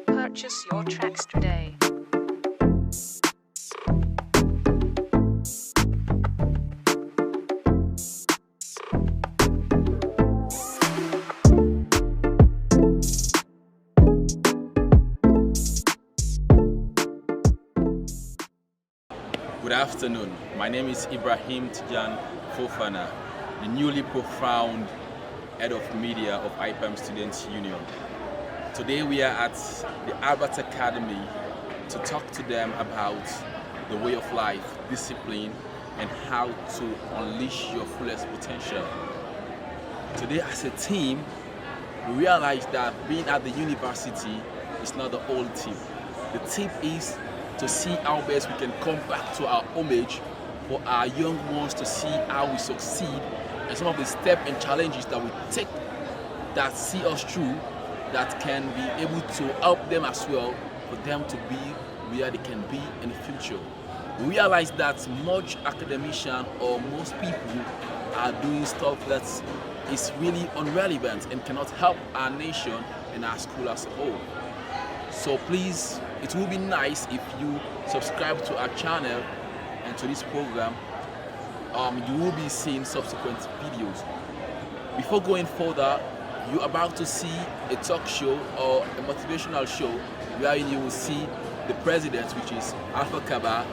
Purchase your tracks today. Good afternoon. My name is Ibrahim Tijan Fofana, the newly profound head of media of Ipam Students Union. Today we are at the Albert Academy to talk to them about the way of life, discipline, and how to unleash your fullest potential. Today as a team, we realize that being at the university is not the whole team. The tip is to see how best we can come back to our homage for our young ones to see how we succeed and some of the steps and challenges that we take that see us through that can be able to help them as well for them to be where they can be in the future. We realize that much academician or most people are doing stuff that is really irrelevant and cannot help our nation and our school as a whole. So please, it will be nice if you subscribe to our channel and to this program. You will be seeing subsequent videos. Before going further, you're about to see a talk show or a motivational show where you will see the president, which is Alpha Kabba,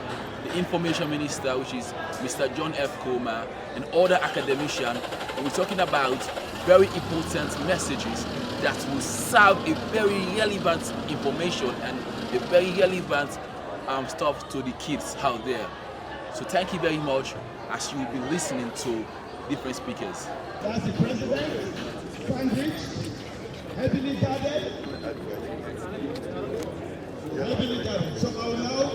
the information minister, which is Mr. John F. Comer, and other academicians. And we're talking about very important messages that will serve a very relevant information and a very relevant stuff to the kids out there. So thank you very much as you will be listening to different speakers. That's the president, sandwich, heavily guarded. Heavily guarded. So I will now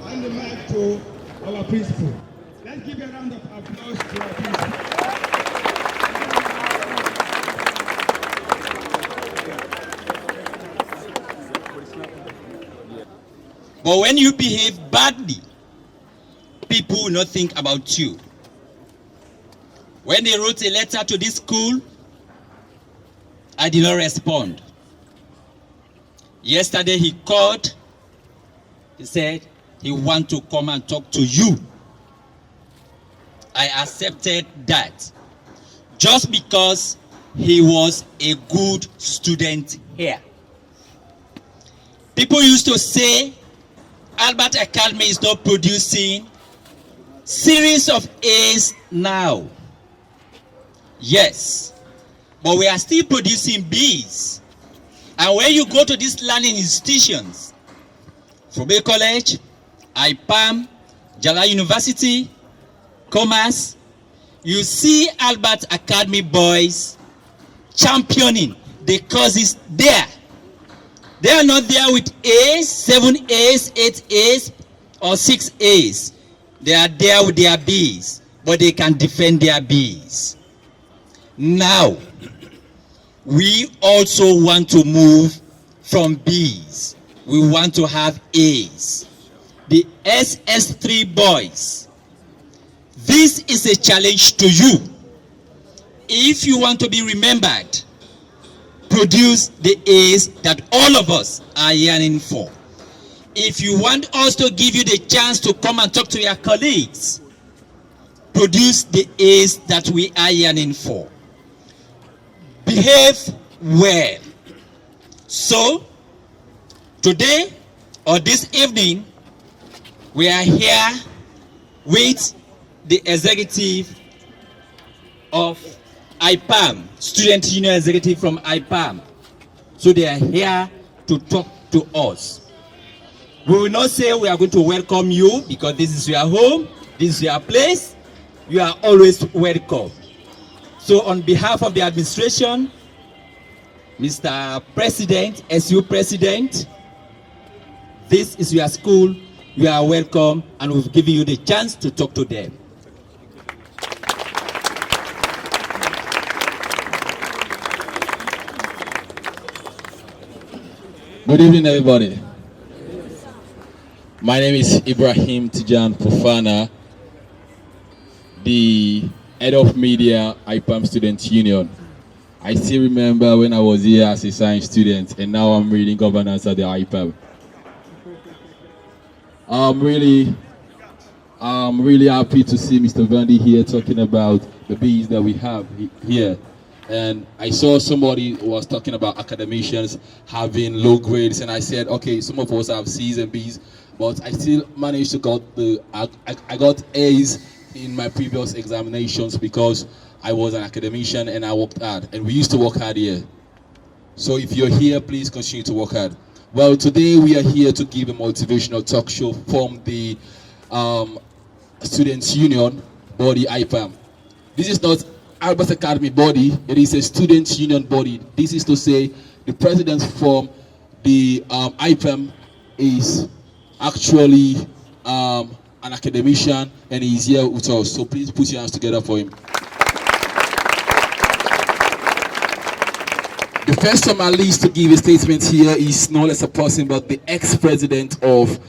hand the mic to our principal. Let's give a round of applause to our principal. But when you behave badly, people will not think about you. When they wrote a letter to this school, I did not respond. Yesterday he called, he said he wants to come and talk to you. I accepted that just because he was a good student here. People used to say Albert Academy is not producing series of A's now. Yes, but we are still producing B's. And when you go to these learning institutions, Frobe College, Ipam, Jala University, Commerce, you see Albert Academy boys championing the courses there. They are not there with A's, 7 A's, 8 A's, or 6 A's. They are there with their B's, but they can defend their B's. Now, we also want to move from B's. We want to have A's. The SS3 boys. This is a challenge to you. If you want to be remembered, produce the A's that all of us are yearning for. If you want us to give you the chance to come and talk to your colleagues, produce the A's that we are yearning for. Behave well. So, today or this evening, we are here with the executive of Ipam, Student Union Executive from Ipam. So they are here to talk to us. We will not say we are going to welcome you because this is your home, this is your place. You are always welcome. So on behalf of the administration, Mr. President, SU President, this is your school. You are welcome and we've given you the chance to talk to them. Good evening, everybody. My name is Ibrahim Tijan Fofana, the head of media, Ipam Student Union. I still remember when I was here as a science student, and now I'm reading governance at the Ipam. I'm really happy to see Mr. Vandy here talking about the bees that we have here. And I saw somebody who was talking about academicians having low grades, and I said, okay, some of us have C's and B's, but I still managed to I got A's in my previous examinations because I was an academician and I worked hard, and we used to work hard here. So if you're here, please continue to work hard. Well, today we are here to give a motivational talk show from the Students' Union body, Ipam. This is not Albert Academy body, it is a Students' Union body. This is to say the president from the Ipam is actually an academician and he's here with us. So please put your hands together for him. The first on my list to give a statement here is no less a person but the ex-president of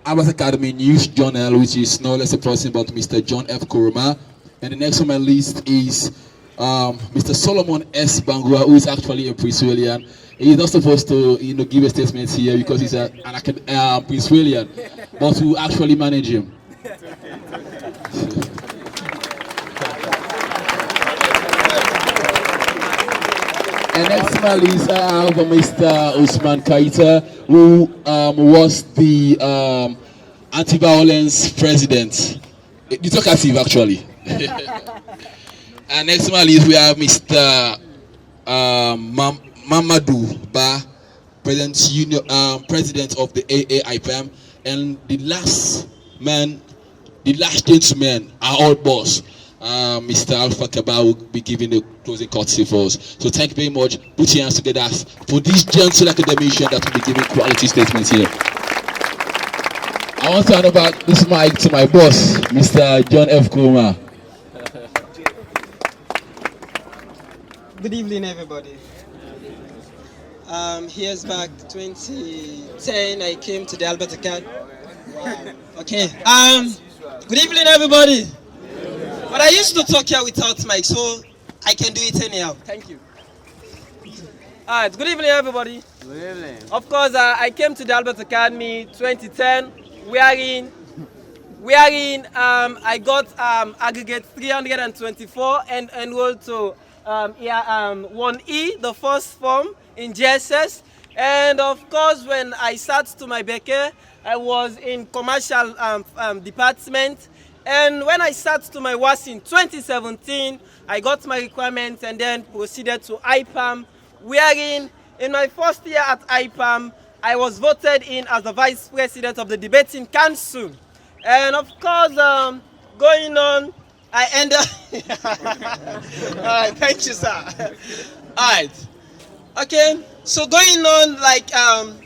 Albert Academy News Journal, which is no less a person but Mr. John F. Kuruma. And the next on my list is Mr. Solomon S. Bangura, who is actually a Prince William. He's not supposed to give a statement here because he's an Prince William, but we actually manage him. And next on my list, I have Mr. Usman Kaita, who was the anti-violence president. The talkative, actually. And next on my list, we have Mr. Mamadou Ba, president of the AAIPM, and the last gentleman, our old boss, Mr. Alpha Kabba, will be giving the closing courtesy for us. So thank you very much. Put your hands together for this gentle academician that will be giving quality statements here. I want to hand over this mic to my boss, Mr. John F. Kuruma. Good evening, everybody. Here's back 2010. I came to the Albert Academy. Wow. Okay. Good evening, everybody. But I used to talk here without mic, so I can do it anyhow. Thank you. All right. Good evening, everybody. Good evening. Of course, I came to the Albert Academy 2010. Wherein I got aggregate 324 and enrolled to 1E, the first form in JSS. And of course, when I started to my Beke, I was in commercial department. And when I started to my WAS in 2017, I got my requirements and then proceeded to Ipam, wherein in my first year at Ipam, I was voted in as the vice president of the debating council. And of course, going on, I ended All right, thank you, sir. All right. Okay, so going on, like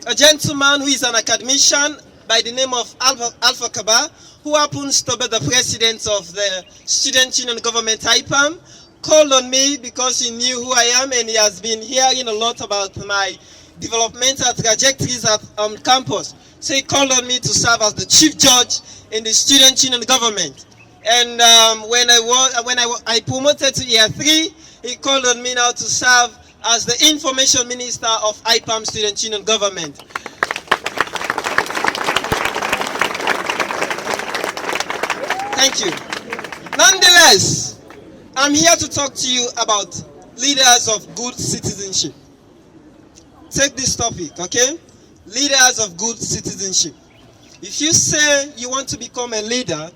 a gentleman who is an academician by the name of Alpha Kabba, who happens to be the president of the Student Union Government Ipam, called on me because he knew who I am and he has been hearing a lot about my developmental trajectories on campus. So he called on me to serve as the chief judge in the Student Union Government. And when I promoted to year 3, he called on me now to serve as the information minister of Ipam Student Union Government. Thank you. Nonetheless, I'm here to talk to you about leaders of good citizenship. Take this topic, okay? Leaders of good citizenship. If you say you want to become a leader,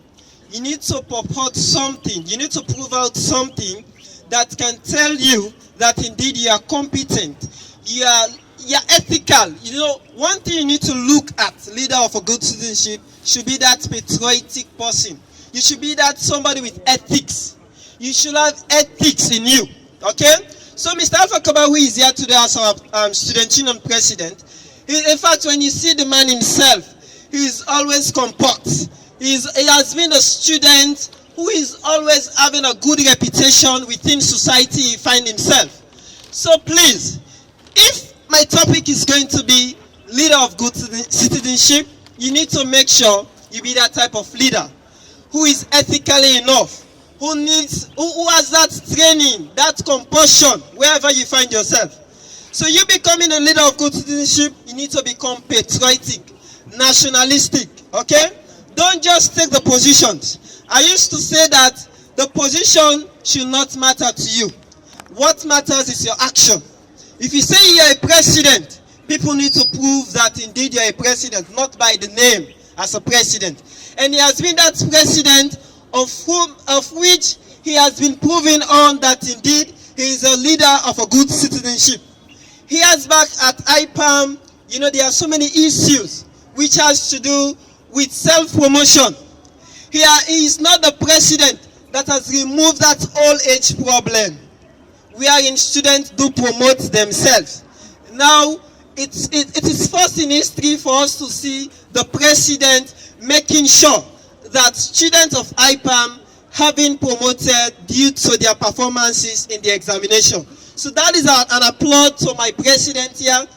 you need to purport something. You need to prove out something that can tell you that indeed you are competent. You're ethical. You know, one thing you need to look at, leader of a good citizenship, should be that patriotic person. You should be that somebody with ethics. You should have ethics in you, okay? So Mr. Alpha Kabba, who is here today as our Student Union President, in fact, when you see the man himself, he is always compact. He has been a student who is always having a good reputation within society he finds himself. So please, if my topic is going to be leader of good citizenship. You need to make sure you be that type of leader who is ethically enough, who has that training, that compulsion wherever you find yourself. So you becoming a leader of good citizenship, you need to become patriotic, nationalistic, okay? Don't just take the positions. I used to say that the position should not matter to you. What matters is your action. If you say you're a president, people need to prove that indeed you're a president, not by the name as a president. And he has been that president of which he has been proving on that indeed he is a leader of a good citizenship. He has back at Ipam, you know, there are so many issues which has to do with self-promotion. He is not the president that has removed that old age problem wherein students do promote themselves. Now, it is first in history for us to see the president making sure that students of Ipam have been promoted due to their performances in the examination. So that is an applaud to my president here,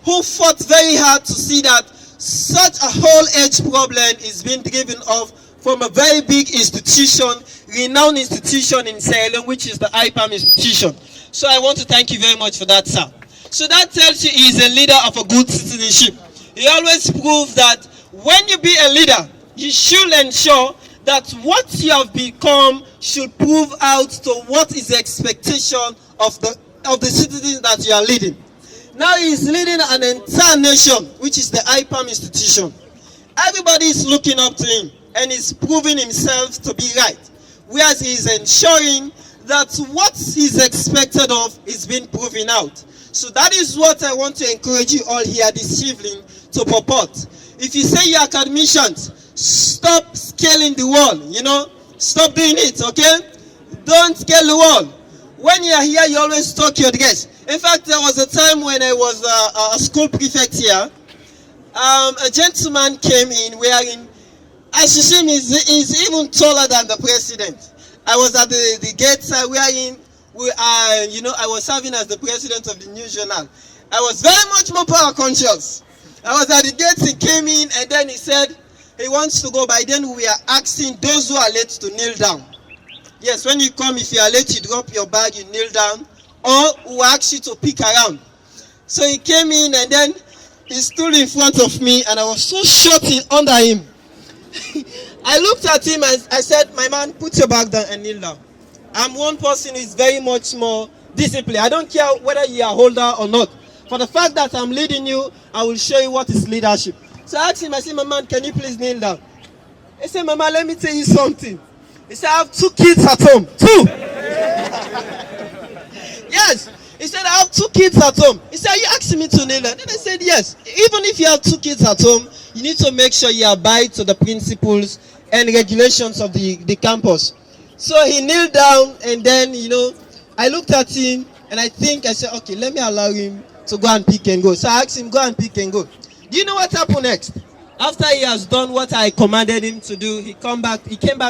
who fought very hard to see that such a whole age problem is being driven off from a very big institution, renowned institution in Sierra Leone, which is the Ipam institution. So I want to thank you very much for that, sir. So that tells you he is a leader of a good citizenship. He always proves that when you be a leader, you should ensure that what you have become should prove out to what is the expectation of the citizens that you are leading. Now he is leading an entire nation, which is the Ipam institution. Everybody is looking up to him and is proving himself to be right, whereas he is ensuring that what is expected of is being proven out. So that is what I want to encourage you all here this evening to purport. If you say you're academicians, stop scaling the wall, you know, stop doing it, okay? Don't scale the wall. When you're here, you always talk your dress. In fact, there was a time when I was a school prefect here. A gentleman came in wearing, as you see, he's even taller than the president. I was at the gate wearing, I was serving as the president of the news journal. I was very much more power conscious. I was at the gate, he came in, and then he said he wants to go. By then we are asking those who are late to kneel down. Yes, when you come, if you are late, you drop your bag, you kneel down, or we ask you to pick around. So he came in, and then he stood in front of me, and I was so short under him. I looked at him and I said, my man, put your bag down and kneel down. I'm one person who is very much more disciplined. I don't care whether you are holder or not. For the fact that I'm leading you, I will show you what is leadership. So I asked him, I said, my man, can you please kneel down? He said, Mama, let me tell you something. He said, I have 2 kids at home. 2! Yes. He said, I have 2 kids at home. He said, are you asking me to kneel down? Then I said, yes. Even if you have 2 kids at home, you need to make sure you abide to the principles and regulations of the campus. So he kneeled down, and then, I looked at him, and I said, okay, let me allow him to go and pick and go. So I asked him, go and pick and go. Do you know what happened next? After he has done what I commanded him to do, he came back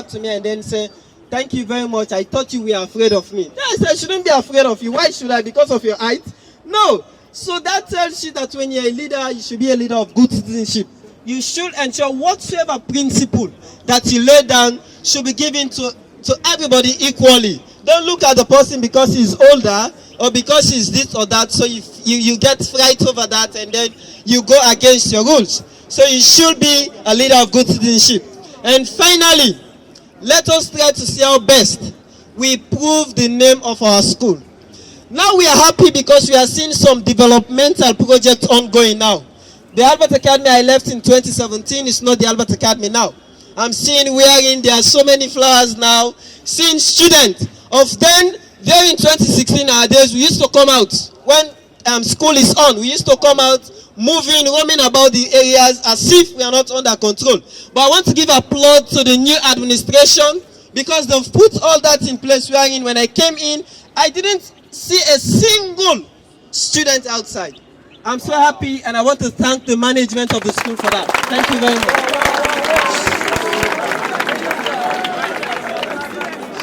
to me and then said, thank you very much. I thought you were afraid of me. Then I said, I shouldn't be afraid of you. Why should I? Because of your height? No. So that tells you that when you're a leader, you should be a leader of good citizenship. You should ensure whatsoever principle that you lay down should be given to everybody equally. Don't look at the person because he's older or because he's this or that, so you get fright over that and then you go against your rules. So you should be a leader of good citizenship. And finally, let us try to see how best we prove the name of our school. Now we are happy because we are seeing some developmental projects ongoing now. The Albert Academy I left in 2017 is not the Albert Academy now. I'm seeing wherein there are so many flowers now. Seeing students of then, there in 2016 nowadays, we used to come out when school is on. We used to come out, moving, roaming about the areas as if we are not under control. But I want to give applaud to the new administration because they've put all that in place. Wherein when I came in, I didn't see a single student outside. I'm so happy, and I want to thank the management of the school for that. Thank you very much.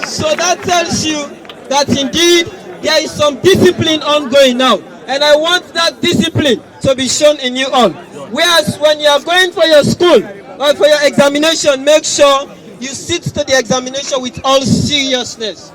So that tells you that indeed there is some discipline ongoing now. And I want that discipline to be shown in you all. Whereas when you are going for your school or for your examination, make sure you sit to the examination with all seriousness.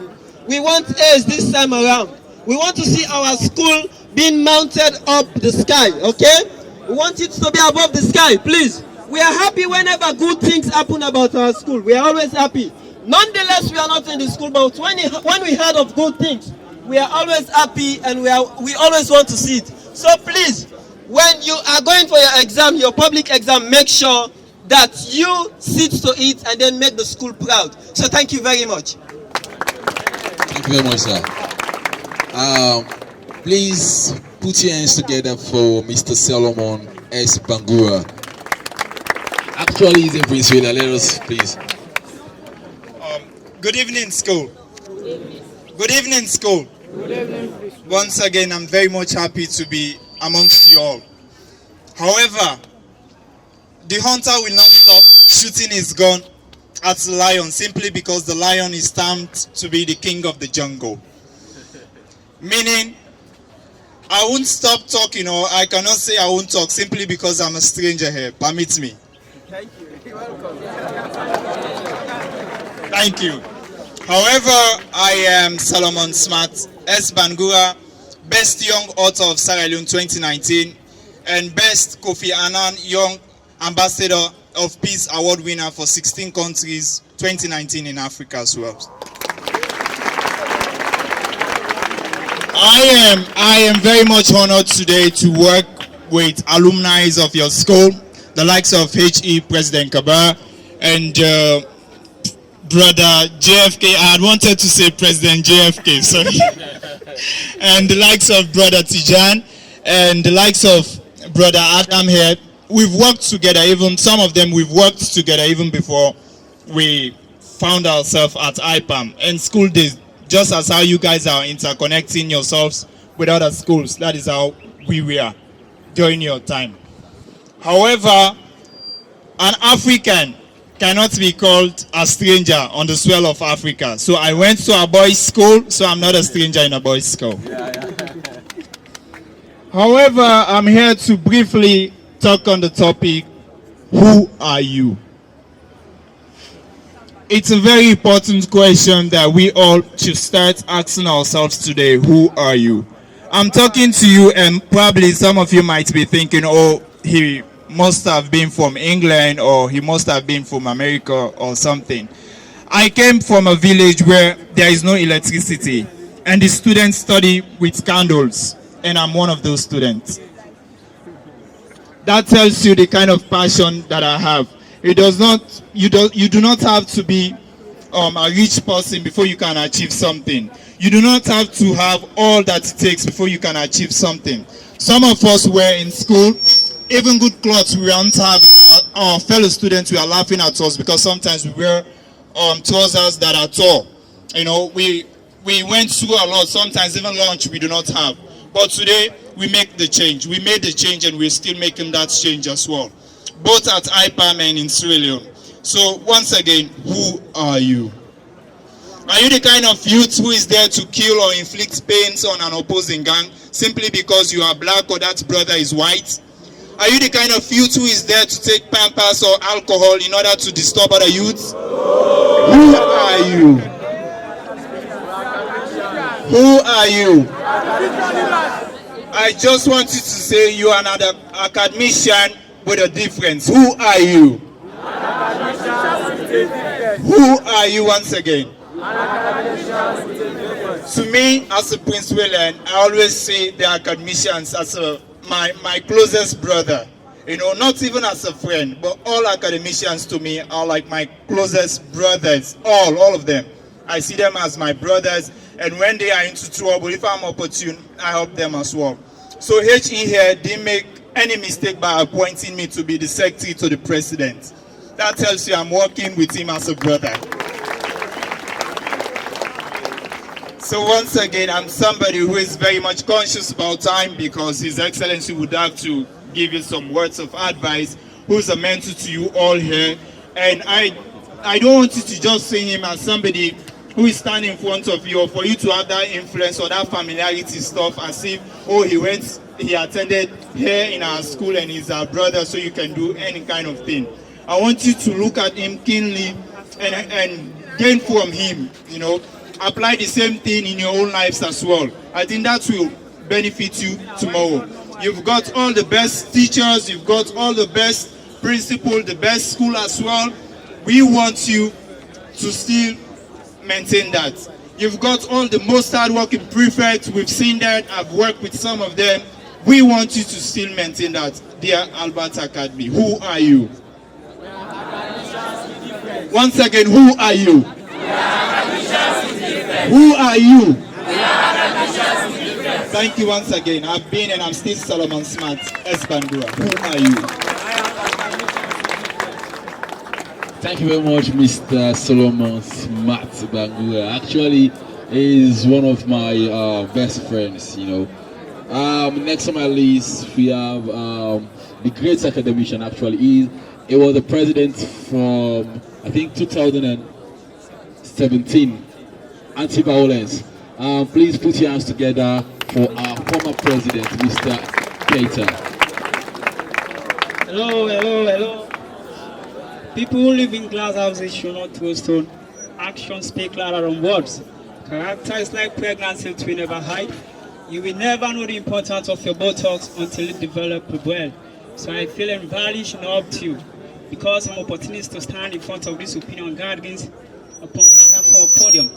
We want A's this time around. We want to see our school being mounted up the sky, okay? We want it to be above the sky, please. We are happy whenever good things happen about our school. We are always happy. Nonetheless, we are not in the school, but when we heard of good things, we are always happy and we always want to see it. So please, when you are going for your exam, your public exam, make sure that you sit to it and then make the school proud. So thank you very much. Thank you very much, sir. Please put your hands together for Mr. Solomon S. Bangura. Actually, he's in Prince William. Let us, please. Good evening, school. Good evening, school. Once again, I'm very much happy to be amongst you all. However, the hunter will not stop shooting his gun at the lion simply because the lion is termed to be the king of the jungle. Meaning, I won't stop talking, or I cannot say I won't talk simply because I'm a stranger here. Permit me. Thank you. You're welcome. Thank you. However, I am Solomon Smart S. Bangura, Best Young Author of Sierra Leone 2019 and Best Kofi Annan Young Ambassador of Peace Award winner for 16 countries 2019 in Africa as well. I am very much honored today to work with alumni of your school, the likes of HE President Kabba and Brother JFK. I had wanted to say President JFK, sorry. And the likes of Brother Tijan and the likes of Brother Adam here. We've worked together, even some of them we've worked together even before we found ourselves at Ipam and school days. Just as how you guys are interconnecting yourselves with other schools, that is how we were during your time. However, an African cannot be called a stranger on the soil of Africa. So I went to a boys' school, so I'm not a stranger in a boys' school. However, I'm here to briefly talk on the topic, who are you? It's a very important question that we all should start asking ourselves today. Who are you? I'm talking to you and probably some of you might be thinking, oh, he must have been from England or he must have been from America or something. I came from a village where there is no electricity and the students study with candles, and I'm one of those students. That tells you the kind of passion that I have. It does not, you do not have to be a rich person before you can achieve something. You do not have to have all that it takes before you can achieve something. Some of us were in school, even good clothes we don't have. Our fellow students were laughing at us because sometimes we wear trousers that are tall. You know, we went through a lot. Sometimes even lunch we do not have. But today we make the change. We made the change and we're still making that change as well, both at Ipam and in Sierra Leone. So once again, who are you? Are you the kind of youth who is there to kill or inflict pains on an opposing gang simply because you are black or that brother is white? Are you the kind of youth who is there to take pampers or alcohol in order to disturb other youths? Who are you? Who are you? I just wanted to say you are another academician with a difference. Who are you? Who are you once again? To me, as a Prince William, I always say the academicians as my closest brother. You know, not even as a friend, but all academicians to me are like my closest brothers. All of them. I see them as my brothers, and when they are into trouble, if I'm opportune, I help them as well. So HE here didn't make any mistake by appointing me to be the secretary to the president. That tells you I'm working with him as a brother. So once again, I'm somebody who is very much conscious about time because His Excellency would have to give you some words of advice, who's a mentor to you all here. And I don't want you to just see him as somebody who is standing in front of you, or for you to have that influence or that familiarity stuff as if, oh, he attended here in our school and he's our brother, so you can do any kind of thing. I want you to look at him keenly and gain from him, you know. Apply the same thing in your own lives as well. I think that will benefit you tomorrow. You've got all the best teachers, you've got all the best principal, the best school as well. We want you to still maintain that. You've got all the most hardworking prefects. We've seen that. I've worked with some of them. We want you to still maintain that. Dear Albert Academy, who are you? Once again, who are you? Who are you? Thank you once again. I've been and I'm still Solomon Smart, S. Bandura. Who are you? Thank you very much, Mr. Solomon Smart Bangura. Actually, is one of my best friends, you know. Next on my list, we have the great academician. Actually, he was the president from, I think, 2017, anti-violence. Please put your hands together for our former president, Mr. Keita. Hello, hello, hello. People who live in glass houses should not throw stone. Actions speak louder than words. Character is like pregnancy, it will never hide. You will never know the importance of your Botox until it develops well. So I feel embellished and up to you because I'm opportunist to stand in front of this opinion guardians upon this podium.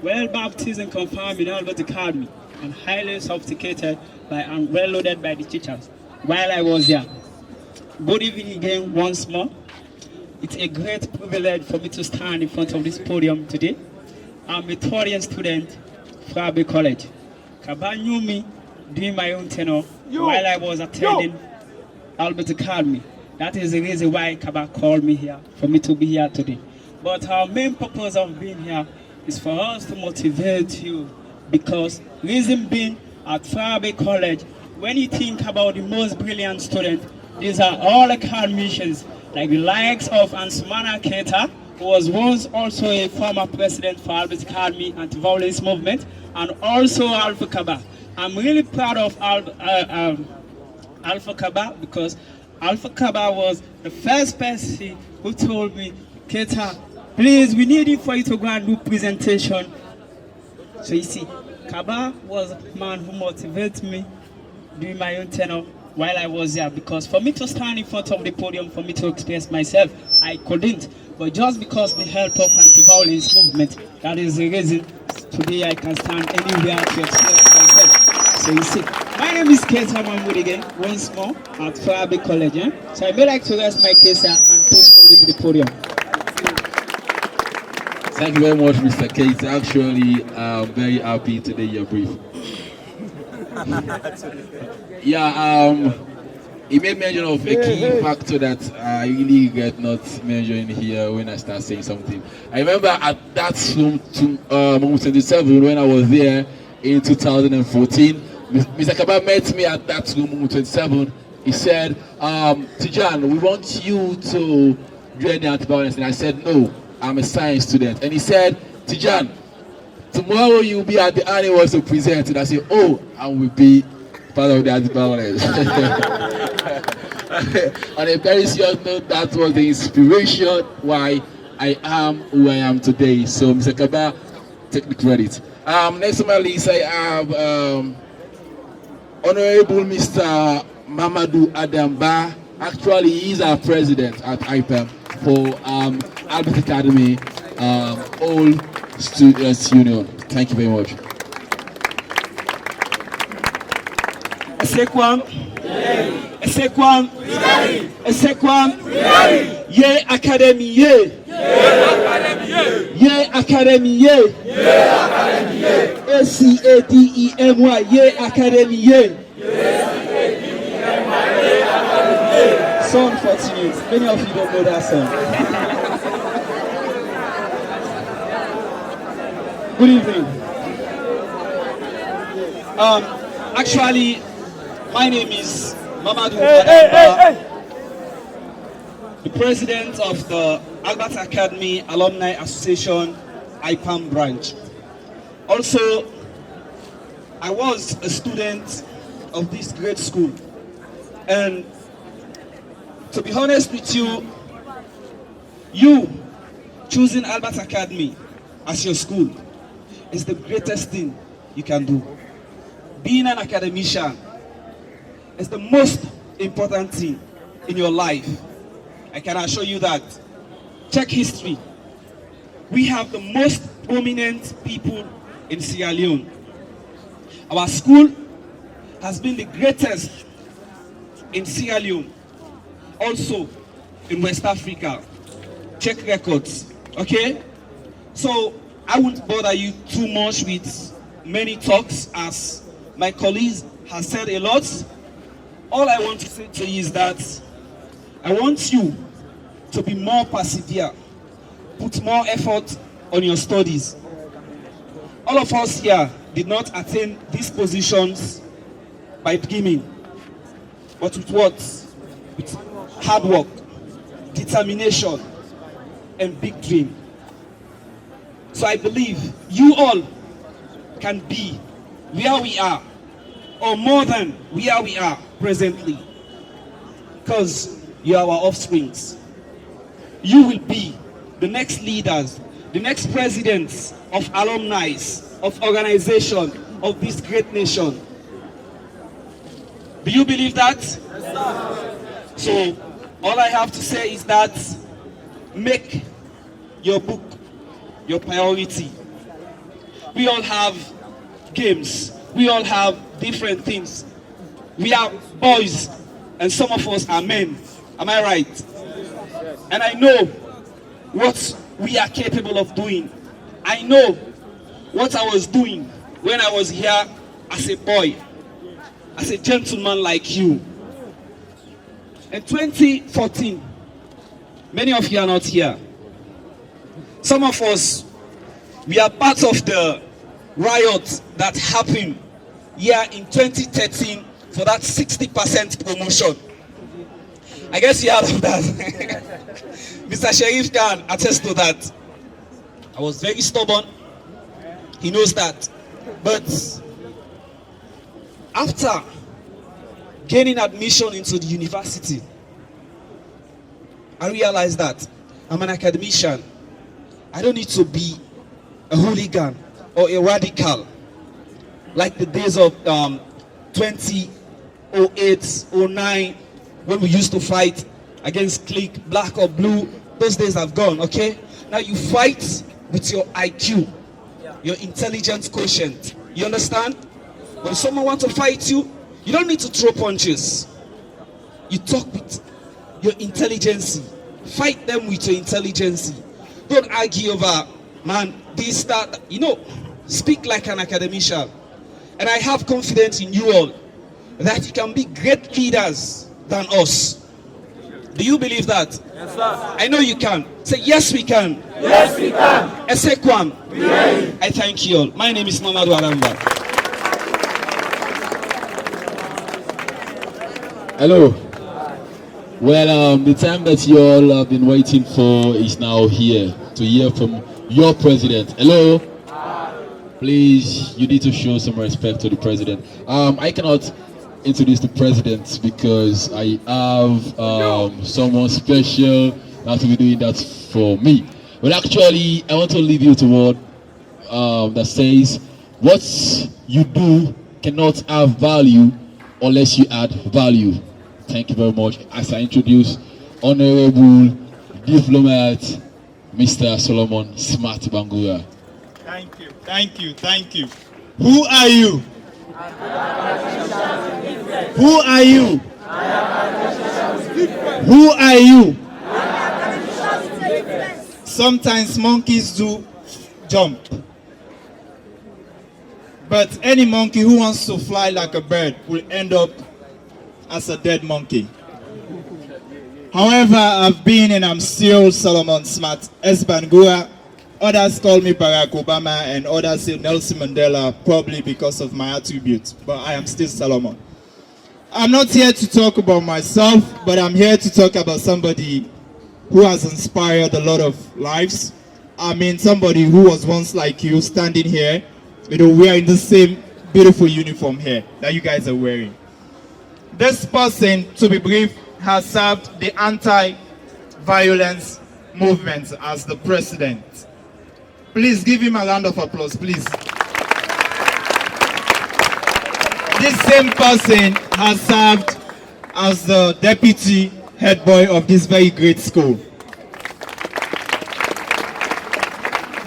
Well baptized and confirmed in Albert Academy and highly sophisticated by and well loaded by the teachers while I was here. Good evening again once more. It's a great privilege for me to stand in front of this podium today. I'm a third-year student from Kabba College. Kabba knew me doing my own tenure while I was attending Albert Academy. That is the reason why Kabba called me here, for me to be here today. But our main purpose of being here is for us to motivate you, because reason being, at Kabba College, when you think about the most brilliant students, these are all academicians, like the likes of Ansumana Keita, who was once also a former president for Albert Academy anti-violence movement, and also Alpha Kabba. I'm really proud of Alpha Kabba because Alpha Kabba was the first person who told me, Keita, please, we need it for you to go and do presentation. So you see, Kabba was a man who motivated me doing my own tenure while I was there, because for me to stand in front of the podium, for me to express myself, I couldn't. But just because the help of anti-violence movement, that is the reason today I can stand anywhere to express myself. So you see, my name is Keita Mahmoud again, once more at Kabba College. So I may like to rest my case and please call me to the podium. Thank you very much, Mr. Keita. Actually, I'm very happy today you're brief. Yeah, he made mention of a key factor that I really regret not mentioning here when I start saying something. I remember at that room 27 when I was there in 2014, Mr. Kabba met me at that room 27. He said, Tijan, we want you to join the anti-violence. And I said, no, I'm a science student. And he said, Tijan, tomorrow you'll be at the annual to present. And I said, oh, I will be part of the anti-violence. On a very serious note, that was the inspiration why I am who I am today. So, Mr. Kabba, take the credit. Next on my list, I have Honorable Mr. Mamadou Adamba. Actually, he's our president at Ipam for Albert Academy, All Students Union. Thank you very much. Esekwam, Esekwam, Esekwam, Ye Academy, Ye, Ye Academy, Ye, ACADEMY, Ye Academy, Ye. So unfortunate, many of you don't know that song. Good evening. Actually, my name is Mamadou Adamba, the president of the Albert Academy Alumni Association Ipam branch. Also, I was a student of this great school. And to be honest with you, choosing Albert Academy as your school is the greatest thing you can do. Being an academician is the most important thing in your life. I can assure you that. Check history. We have the most prominent people in Sierra Leone. Our school has been the greatest in Sierra Leone, also in West Africa. Check records, okay? So I won't bother you too much with many talks, as my colleagues have said a lot. All I want to say to you is that I want you to be more persevere, put more effort on your studies. All of us here did not attain these positions by beginning, but with what? With hard work, determination, and big dream. So I believe you all can be where we are, or more than where we are presently, because you are our offsprings. You will be the next leaders, the next presidents of alumni, of organization of this great nation. Do you believe that? Yes, sir. So all I have to say is that make your book your priority. We all have games. We all have different things. We are boys and some of us are men. Am I right? And I know what we are capable of doing. I know what I was doing when I was here as a boy, as a gentleman like you. In 2014, many of you are not here. Some of us, we are part of the riot that happened here in 2013 for that 60% promotion. I guess you heard of that. Mr. Sheriff can attest to that. I was very stubborn. He knows that. But after gaining admission into the university, I realized that I'm an academician. I don't need to be a hooligan or a radical like the days of 2008, 09, when we used to fight against clique, black or blue. Those days have gone, okay? Now you fight with your IQ, your intelligence quotient. You understand? When someone wants to fight you, you don't need to throw punches. You talk with your intelligence. Fight them with your intelligence. Don't argue over, man, this, that. You know, speak like an academician. And I have confidence in you all that you can be great leaders than us. Do you believe that? Yes, sir. I know you can. Say, yes, we can. Yes, we can. Esekwam. I thank you all. My name is Mamadou Aramba. Hello. Well, the time that you all have been waiting for is now here to hear from your president. Hello. Please, you need to show some respect to the president. I cannot introduce the president because I have someone special that will be doing that for me. But actually, I want to leave you to what that says, what you do cannot have value unless you add value. Thank you very much. As I introduce Honorable Diplomat Mr. Solomon Smart Bangura. Thank you, thank you, thank you. Who are you? Who are you? Who are you? Sometimes monkeys do jump. But any monkey who wants to fly like a bird will end up as a dead monkey. However, I've been and I'm still Solomon Smart Bangura. Others call me Barack Obama and others say Nelson Mandela, probably because of my attributes, but I am still Solomon. I'm not here to talk about myself, but I'm here to talk about somebody who has inspired a lot of lives. I mean, somebody who was once like you standing here, you know, wearing the same beautiful uniform here that you guys are wearing. This person, to be brief, has served the anti-violence movement as the president. Please give him a round of applause, please. This same person has served as the deputy head boy of this very great school.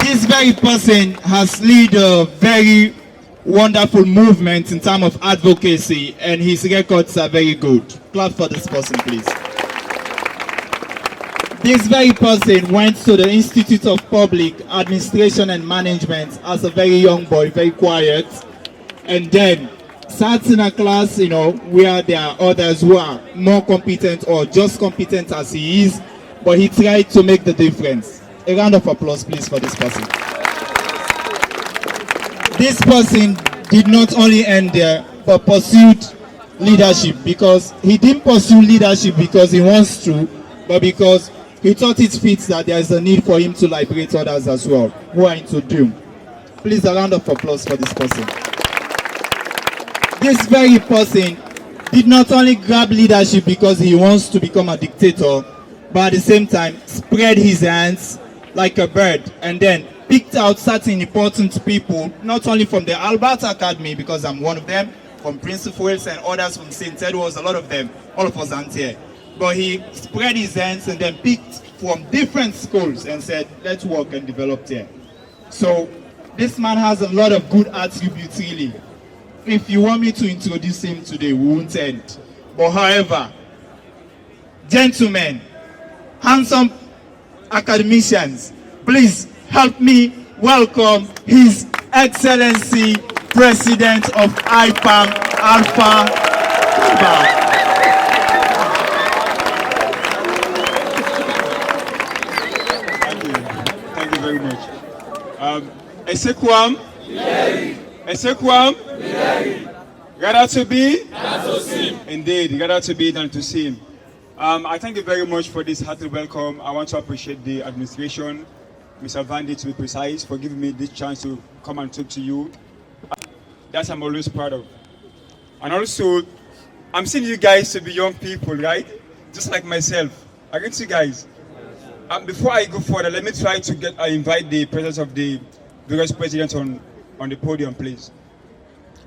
This very person has led a very wonderful movement in terms of advocacy, and his records are very good. Clap for this person, please. This very person went to the Institute of Public Administration and Management as a very young boy, very quiet, and then sat in a class, you know, where there are others who are more competent or just competent as he is, but he tried to make the difference. A round of applause, please, for this person. This person did not only end there, but pursued leadership, because he didn't pursue leadership because he wants to, but because he thought it fits that there is a need for him to liberate others as well, who are into doom. Please, a round of applause for this person. This very person did not only grab leadership because he wants to become a dictator, but at the same time spread his hands like a bird and then picked out certain important people, not only from the Albert Academy, because I'm one of them, from Prince of Wales and others from St. Edward's, a lot of them, all of us aren't here. But he spread his hands and then picked from different schools and said, let's work and develop there. So this man has a lot of good attributes, really. If you want me to introduce him today, we won't end. But however, gentlemen, handsome academicians, please help me welcome His Excellency President of Ipam, Alpha Kabba. Thank you very much. Esekwam? Esekwam? Rather to be? Than to see him. Indeed, rather to be than to see him. I thank you very much for this hearty welcome. I want to appreciate the administration, Mr. Vandy to be precise, for giving me this chance to come and talk to you. That I'm always proud of. And also, I'm seeing you guys to be young people, right? Just like myself. Against you guys. Before I go further, let me try to invite the presence of the various presidents on the podium, please.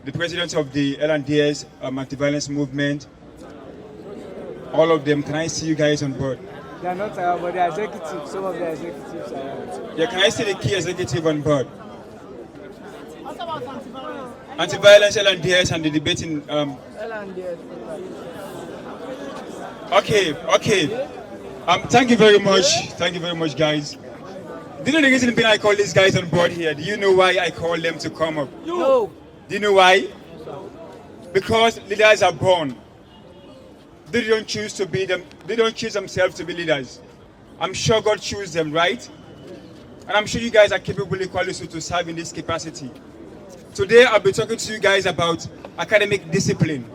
The presidents of the L&DS anti-violence movement, all of them. Can I see you guys on board? They are not around, but they are executives. Some of the executives are around. Yeah, can I see the key executive on board? What about anti-violence? Anti-violence, L&DS, and the debating. L&DS. Okay. Thank you very much. Thank you very much, guys. Do you know the reason being I call these guys on board here? Do you know why I call them to come up? No. Do you know why? Because leaders are born. They don't choose to be them. They don't choose themselves to be leaders. I'm sure God chose them, right? And I'm sure you guys are capable equally so to serve in this capacity. Today, I'll be talking to you guys about academic discipline.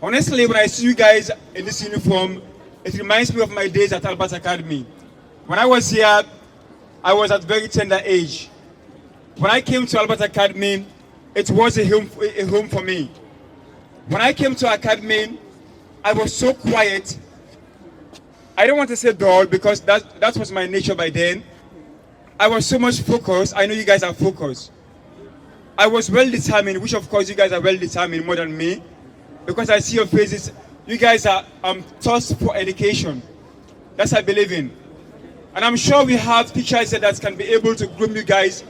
Honestly, when I see you guys in this uniform, it reminds me of my days at Albert Academy. When I was here, I was at very tender age. When I came to Albert Academy, it was a home for me. When I came to Academy, I was so quiet. I don't want to say dull because that was my nature by then. I was so much focused. I know you guys are focused. I was well determined, which of course you guys are well determined more than me, because I see your faces. You guys are thirst for education. That's what I believe in. And I'm sure we have teachers that can be able to groom you guys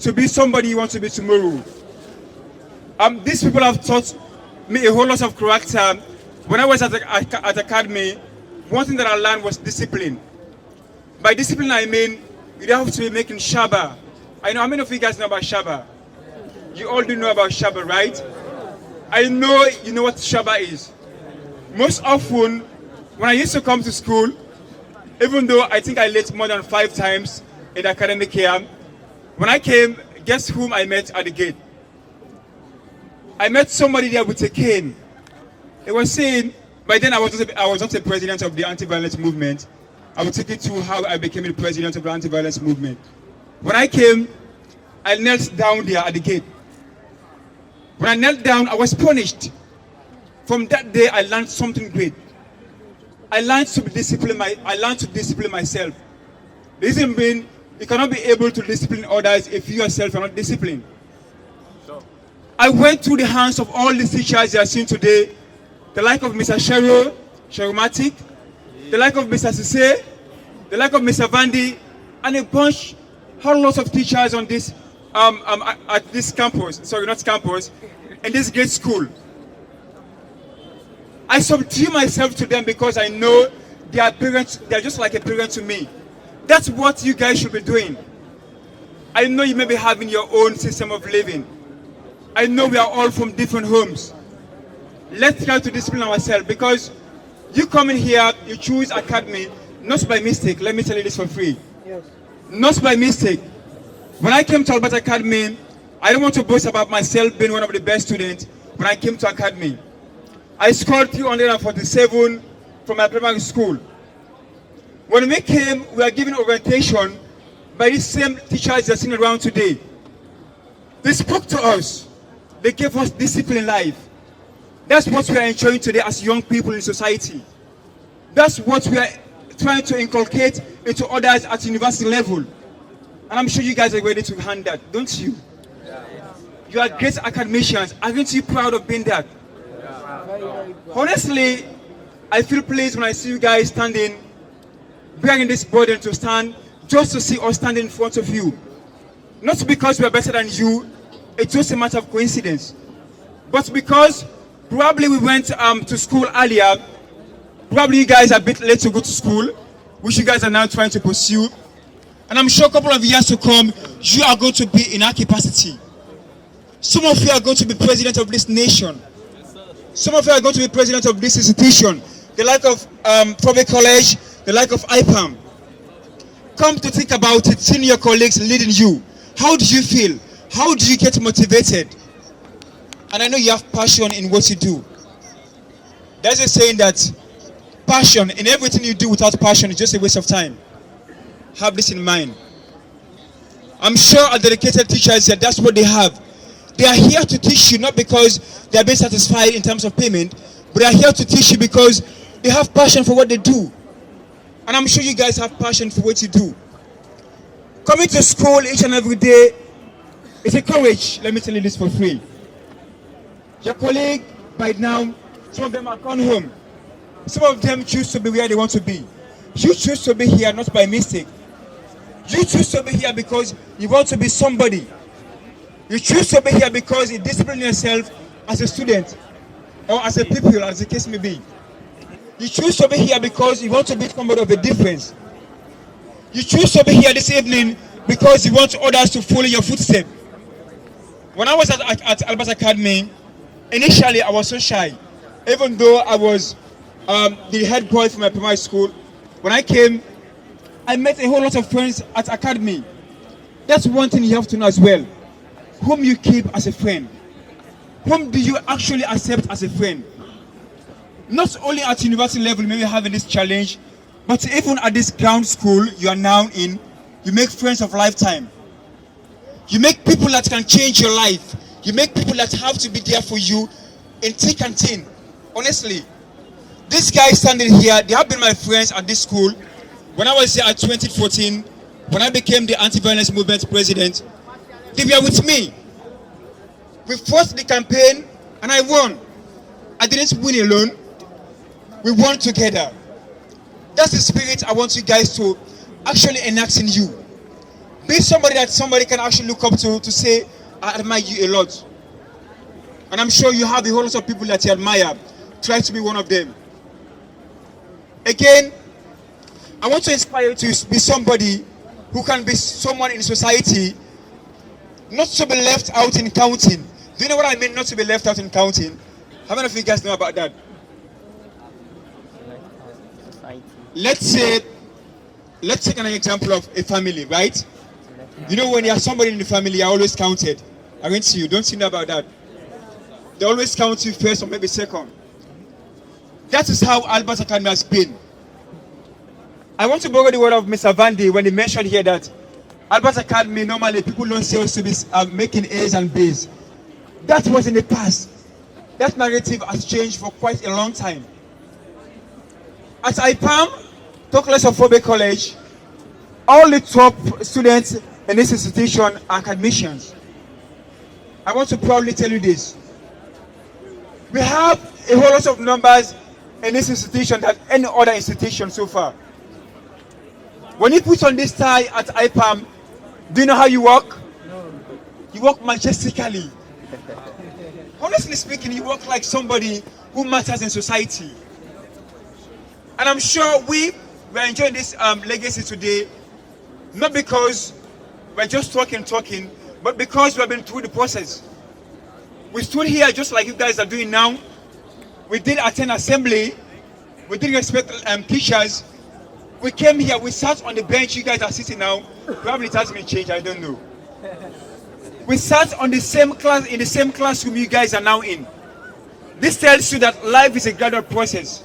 to be somebody you want to be tomorrow. These people have taught me a whole lot of character. When I was at Academy, one thing that I learned was discipline. By discipline, I mean you don't have to be making shaba. I know how many of you guys know about shaba? You all do know about shaba, right? I know you know what shaba is. Most often, when I used to come to school, even though I think I late more than 5 times in the academic year, when I came, guess whom I met at the gate? I met somebody there with a cane. It was saying, by then I was not a president of the anti-violence movement. I will take you to how I became the president of the anti-violence movement. When I came, I knelt down there at the gate. When I knelt down, I was punished. From that day, I learned something great. I learned to discipline myself. The reason being, you cannot be able to discipline others if you yourself are not disciplined. I went through the hands of all the teachers you are seeing today, the like of Mr. Sheromatic, the like of Mr. Sise, the like of Mr. Vandi, and a bunch, whole lots of teachers on this, at this campus, sorry, not campus, in this great school. I subdue myself to them because I know they are parents, they are just like a parent to me. That's what you guys should be doing. I know you may be having your own system of living. I know we are all from different homes. Let's try to discipline ourselves, because you come in here, you choose academy, not by mistake. Let me tell you this for free. Yes. Not by mistake. When I came to Albert Academy, I don't want to boast about myself being one of the best students. When I came to academy, I scored 347 from my primary school. When we came, we were given orientation by the same teachers that are sitting around today. They spoke to us. They gave us discipline in life. That's what we are enjoying today as young people in society. That's what we are trying to inculcate into others at university level. And I'm sure you guys are ready to hand that, don't you? You are great academicians. Aren't you proud of being that? Honestly, I feel pleased when I see you guys standing, bearing this burden to stand, just to see us standing in front of you. Not because we are better than you, it's just a matter of coincidence. But because probably we went to school earlier, probably you guys are a bit late to go to school, which you guys are now trying to pursue. And I'm sure a couple of years to come, you are going to be in our capacity. Some of you are going to be president of this nation. Some of you are going to be president of this institution, the like of Kabba College, the like of Ipam. Come to think about it, seeing your colleagues leading you. How do you feel? How do you get motivated? And I know you have passion in what you do. There's a saying that passion in everything you do without passion is just a waste of time. Have this in mind. I'm sure our dedicated teachers said that's what they have. They are here to teach you not because they are being satisfied in terms of payment, but they are here to teach you because they have passion for what they do. And I'm sure you guys have passion for what you do. Coming to school each and every day is a courage. Let me tell you this for free. Your colleague, by now, some of them are gone home. Some of them choose to be where they want to be. You choose to be here not by mistake. You choose to be here because you want to be somebody. You choose to be here because you discipline yourself as a student or as a pupil, as the case may be. You choose to be here because you want to be somebody of a difference. You choose to be here this evening because you want others to follow your footsteps. When I was at Albert Academy, initially I was so shy. Even though I was the head boy for my primary school, when I came, I met a whole lot of friends at Academy. That's one thing you have to know as well. Whom you keep as a friend. Whom do you actually accept as a friend? Not only at university level, maybe having this challenge, but even at this ground school you are now in, you make friends of lifetime. You make people that can change your life. You make people that have to be there for you in thick and thin. Honestly, these guys standing here, they have been my friends at this school. When I was here at 2014, when I became the anti-violence movement president, they were with me. We fought the campaign and I won. I didn't win alone. We won together. That's the spirit I want you guys to actually enact in you. Be somebody that somebody can actually look up to say, I admire you a lot. And I'm sure you have a whole lot of people that you admire. Try to be one of them. Again, I want to inspire you to be somebody who can be someone in society, not to be left out in counting. Do you know what I mean, not to be left out in counting? How many of you guys know about that? Let's take an example of a family, right? You know, when you have somebody in the family, you're always counted. Aren't you? Don't you know about that? They always count you first or maybe second. That is how Albert Academy has been. I want to borrow the word of Mr. Vandy when he mentioned here that Albert Academy, normally people don't say us to be making A's and B's. That was in the past. That narrative has changed for quite a long time. At Ipam, talk less of Kabba College, all the top students in this institution are academicians. I want to proudly tell you this. We have a whole lot of numbers in this institution than any other institution so far. When you put on this tie at Ipam, do you know how you walk? You walk majestically. Honestly speaking, you walk like somebody who matters in society. And I'm sure we're enjoying this legacy today, not because we're just talking, but because we've been through the process. We stood here just like you guys are doing now. We did attend assembly. We did respect teachers. We came here, we sat on the bench you guys are sitting now. Probably it has been changed, I don't know. We sat on the same class, in the same classroom you guys are now in. This tells you that life is a gradual process.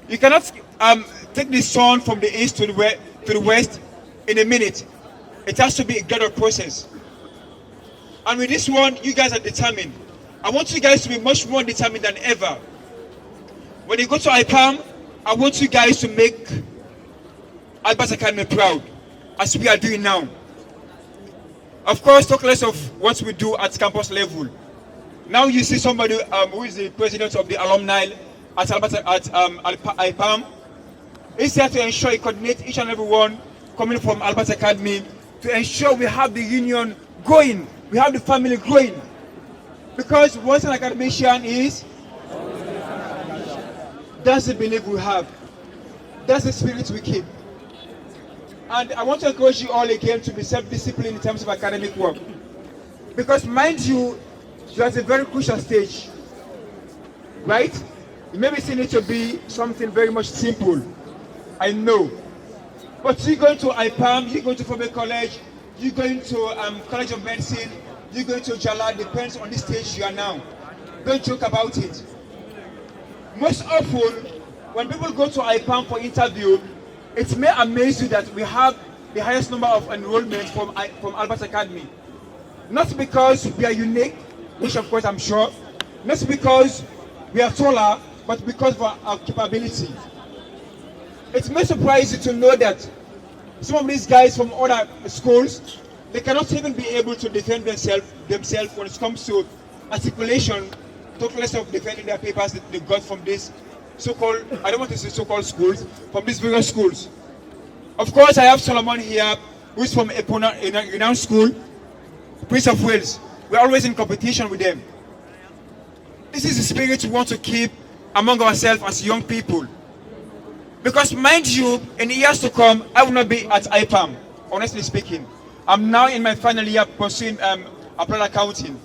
You cannot take the sun from the east to the west in a minute. It has to be a gradual process. And with this one, you guys are determined. I want you guys to be much more determined than ever. When you go to Ipam, I want you guys to make Albert Academy proud, as we are doing now. Of course, talk less of what we do at campus level. Now you see somebody who is the president of the alumni at Ipam. He's here to ensure he coordinates each and every one coming from Albert Academy to ensure we have the union going, we have the family growing. Because once an academician is, that's the belief we have. That's the spirit we keep. And I want to encourage you all again to be self-disciplined in terms of academic work. Because mind you, you're at a very crucial stage, right? You may be seeing it to be something very much simple, I know. But you're going to Ipam, you're going to Kabba College, you're going to College of Medicine, you're going to Jala, depends on the stage you are now. Don't joke about it. Most often, when people go to Ipam for interview, it may amaze you that we have the highest number of enrollments from Albert Academy. Not because we are unique, which of course I'm sure, not because we are taller, but because of our capability. It may surprise you to know that some of these guys from other schools, they cannot even be able to defend themselves when it comes to articulation, talk less of defending their papers that they got from this so-called, I don't want to say so-called schools, from these various schools. Of course, I have Solomon here, who is from a renowned school, Prince of Wales. We're always in competition with them. This is the spirit we want to keep among ourselves as young people. Because mind you, in years to come, I will not be at Ipam, honestly speaking. I'm now in my final year pursuing applied accounting.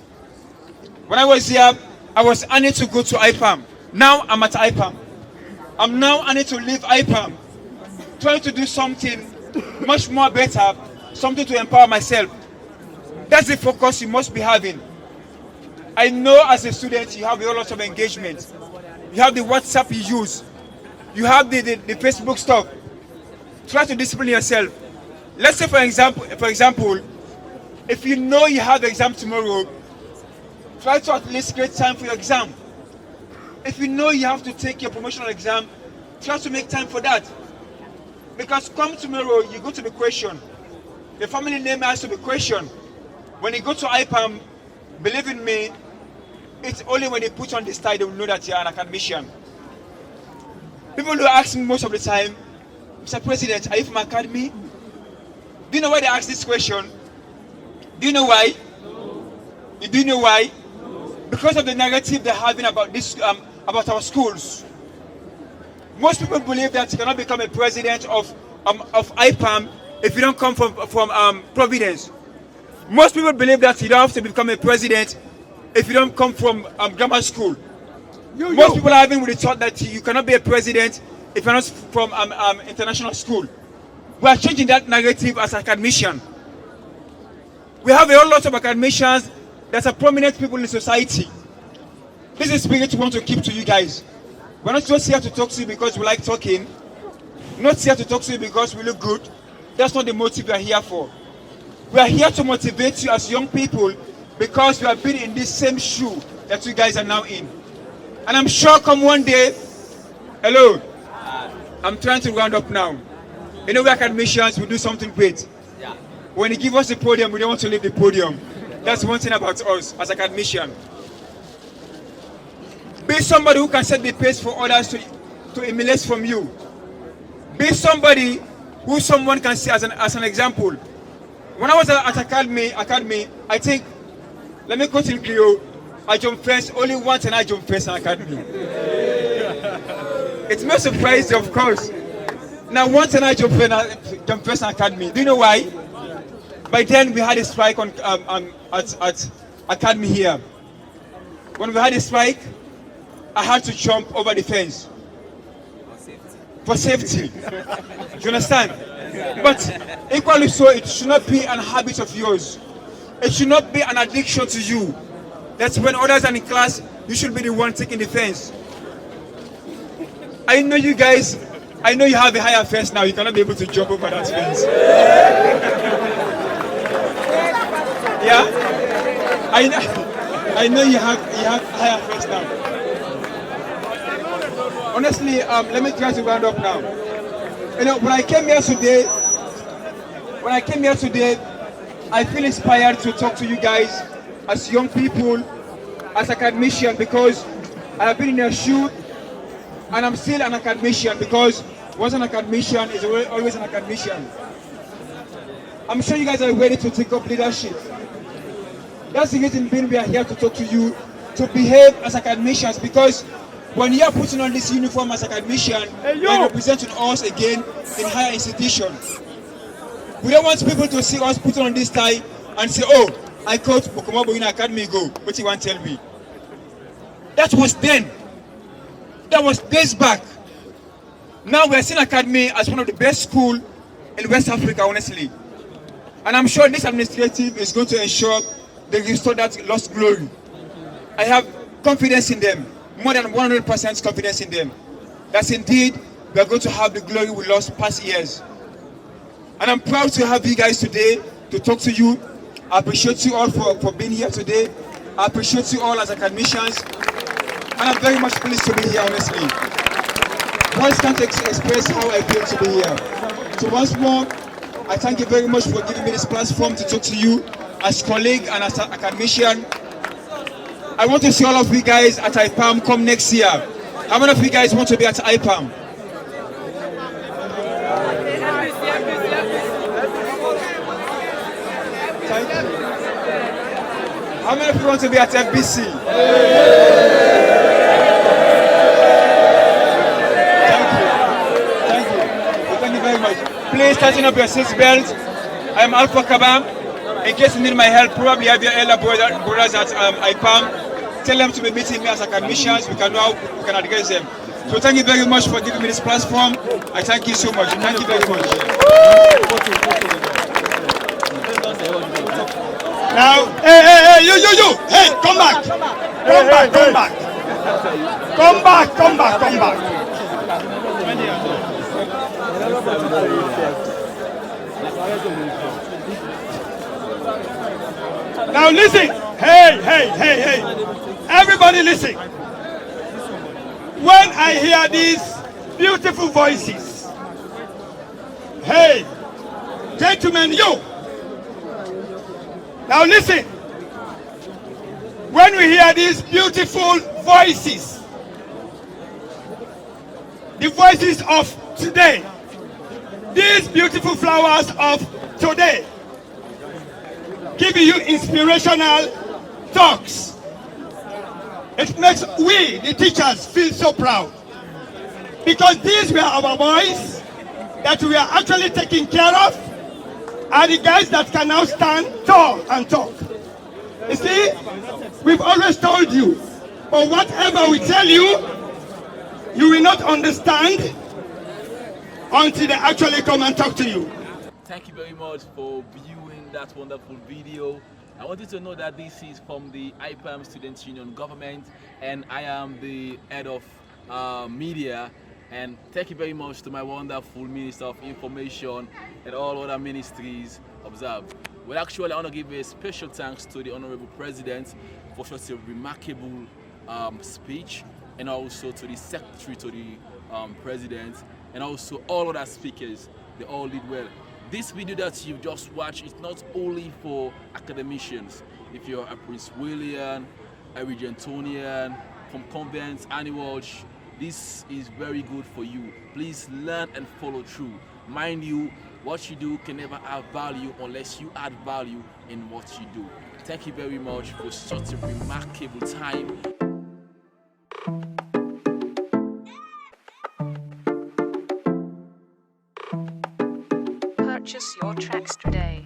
When I was here, I was unable to go to Ipam. Now I'm at Ipam. I'm now unable to leave Ipam, trying to do something much more better, something to empower myself. That's the focus you must be having. I know as a student you have a lot of engagement. You have the WhatsApp you use. You have the Facebook stuff. Try to discipline yourself. Let's say for example, if you know you have the exam tomorrow, try to at least create time for your exam. If you know you have to take your promotional exam, try to make time for that. Because come tomorrow, you're going to be questioned. The family name has to be questioned. When you go to Ipam, believe in me, it's only when they put on this tie they will know that you're an academician. People who ask me most of the time, Mr. President, are you from academy? Do you know why they ask this question? Do you know why? You do know why? Because of the narrative they're having about this, about our schools. Most people believe that you cannot become a president of Ipam if you don't come from Providence. Most people believe that you don't have to become a president if you don't come from grammar school. Most people are having with the thought that you cannot be a president if you're not from international school. We are changing that narrative as academicians. We have a whole lot of academicians that are prominent people in society. This is the spirit we want to keep to you guys. We're not just here to talk to you because we like talking. not here to talk to you because we look good. That's not the motive we are here for. We are here to motivate you as young people because we have been in this same shoe that you guys are now in. And I'm sure come one day, hello, I'm trying to round up now. You know, we academicians, we do something great. Yeah. When you give us the podium, we don't want to leave the podium. That's one thing about us as academicians. Be somebody who can set the pace for others to emulate from you. Be somebody who someone can see as an example. When I was at academy, I think, let me quote in Clio, I jumped first only once and I jumped first in academy. It's no surprise, of course. Now once and I jumped first in academy. Do you know why? By then we had a strike at academy here. When we had a strike, I had to jump over the fence. For safety. Do you understand? But equally so, it should not be an habit of yours. It should not be an addiction to you. That's when others are in class, you should be the one taking the fence. I know you guys, I know you have a higher fence now, you cannot be able to jump over that fence. Yeah? I know you have higher fence now. Honestly, let me try to round up now. You know, when I came here today, I feel inspired to talk to you guys as young people, as academicians, because I have been in your shoe, and I'm still an academician, because once an academician is always an academician. I'm sure you guys are ready to take up leadership. That's the reason we are here to talk to you, to behave as academicians, because when you are putting on this uniform as academician, you are representing us again in higher institutions. We don't want people to see us putting on this tie and say, oh, I coach Bokomobo in academy go. What do you want to tell me? That was then. That was days back. Now we are seeing academy as one of the best schools in West Africa, honestly. And I'm sure this administrative is going to ensure they restore that lost glory. I have confidence in them. More than 100% confidence in them. That's indeed, we are going to have the glory we lost past years. And I'm proud to have you guys today to talk to you. I appreciate you all for being here today. I appreciate you all as academicians. And I'm very much pleased to be here, honestly. Words can't express how I feel to be here. So once more, I thank you very much for giving me this platform to talk to you as colleague and as an academician. I want to see all of you guys at Ipam come next year. How many of you guys want to be at Ipam? How many of you want to be at FBC? Thank you very much. Please tighten up your seatbelt. I am Alpha Kabba. In case you need my help, probably have your elder brothers at Ipam. Tell them to be meeting me as academicians. We can address them. So thank you very much for giving me this platform. I thank you so much. Thank you very much. Now, hey, you, hey, come back. Come back. Now listen, hey, everybody listen. When I hear these beautiful voices, hey, gentlemen, you. Now listen, when we hear these beautiful voices, the voices of today, these beautiful flowers of today, giving you inspirational talks, it makes we, the teachers, feel so proud. Because these were our boys that we are actually taking care of, are the guys that can now stand tall and talk. You see, we've always told you, but whatever we tell you, you will not understand until they actually come and talk to you. Thank you very much for viewing that wonderful video. I want you to know that this is from the Ipam Students Union government, and I am the head of media And thank you very much to my wonderful Minister of Information and all other ministries observed. Well, actually, I want to give a special thanks to the Honorable President for such a remarkable speech, and also to the Secretary to the President, and also all other speakers. They all did well. This video that you've just watched is not only for academicians. If you're a Prince William, a Regentonian, from convents, Anywatch, this is very good for you. Please learn and follow through. Mind you, what you do can never have value unless you add value in what you do. Thank you very much for such a remarkable time. Purchase your tracks today.